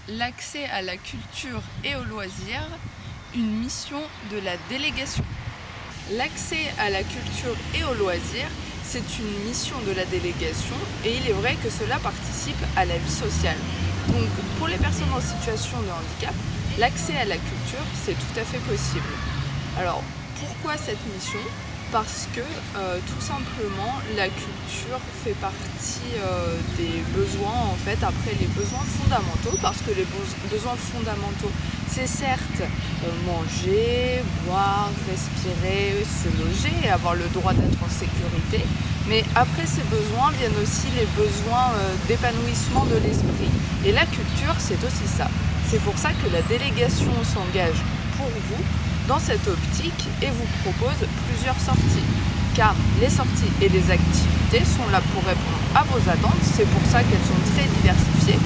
l'accès à la culture et aux loisirs, une mission de la délégation. L'accès à la culture et aux loisirs, c'est une mission de la délégation et il est vrai que cela participe à la vie sociale. Donc pour les personnes en situation de handicap, l'accès à la culture, c'est tout à fait possible. Alors pourquoi cette mission ? Parce que tout simplement la culture fait partie des besoins, en fait, après les besoins fondamentaux, parce que les besoins fondamentaux, c'est certes manger, boire, respirer, se loger et avoir le droit d'être en sécurité, mais après ces besoins viennent aussi les besoins d'épanouissement de l'esprit. Et la culture, c'est aussi ça. C'est pour ça que la délégation s'engage pour vous dans cette optique et vous propose plusieurs sorties. Car les sorties et les activités sont là pour répondre à vos attentes, c'est pour ça qu'elles sont très diversifiées.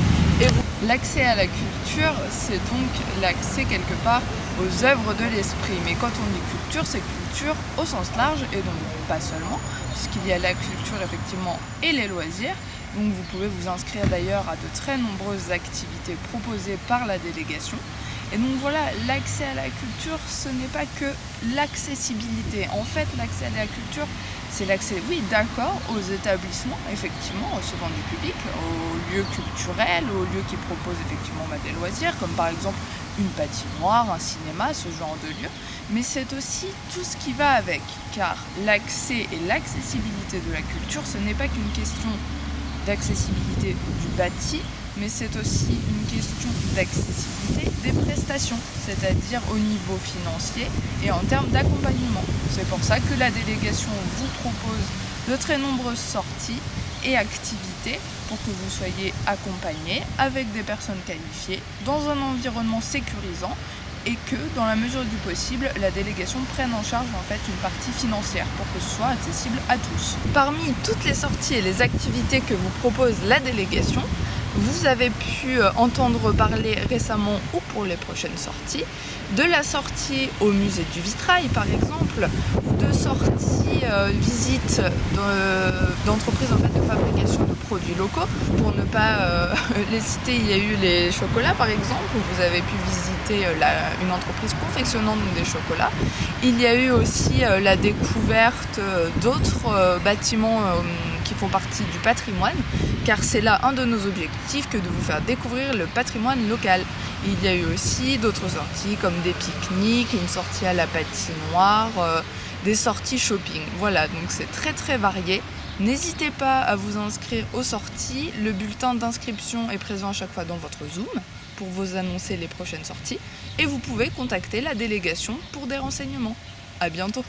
L'accès à la culture, c'est donc l'accès quelque part aux œuvres de l'esprit. Mais quand on dit culture, c'est culture au sens large et donc pas seulement, puisqu'il y a la culture effectivement et les loisirs. Donc vous pouvez vous inscrire d'ailleurs à de très nombreuses activités proposées par la délégation. Et donc voilà, l'accès à la culture, ce n'est pas que l'accessibilité. En fait, l'accès à la culture, c'est l'accès, oui, d'accord, aux établissements, effectivement, recevant du public, aux lieux culturels, aux lieux qui proposent effectivement des loisirs, comme par exemple une patinoire, un cinéma, ce genre de lieux. Mais c'est aussi tout ce qui va avec, car l'accès et l'accessibilité de la culture, ce n'est pas qu'une question d'accessibilité du bâti, mais c'est aussi une question d'accessibilité des prestations, c'est-à-dire au niveau financier et en termes d'accompagnement. C'est pour ça que la délégation vous propose de très nombreuses sorties et activités pour que vous soyez accompagnés avec des personnes qualifiées dans un environnement sécurisant et que, dans la mesure du possible, la délégation prenne en charge en fait une partie financière pour que ce soit accessible à tous. Parmi toutes les sorties et les activités que vous propose la délégation, vous avez pu entendre parler récemment ou pour les prochaines sorties de la sortie au musée du vitrail par exemple, ou de sorties visite d'entreprises en fait, de fabrication de produits locaux. Pour ne pas les citer, il y a eu les chocolats par exemple, où vous avez pu visiter une entreprise confectionnant des chocolats. Il y a eu aussi la découverte d'autres bâtiments qui font partie du patrimoine, car c'est là un de nos objectifs que de vous faire découvrir le patrimoine local. Il y a eu aussi d'autres sorties comme des pique-niques, une sortie à la patinoire, des sorties shopping. Voilà, donc c'est très très varié. N'hésitez pas à vous inscrire aux sorties. Le bulletin d'inscription est présent à chaque fois dans votre Zoom pour vous annoncer les prochaines sorties. Et vous pouvez contacter la délégation pour des renseignements. À bientôt.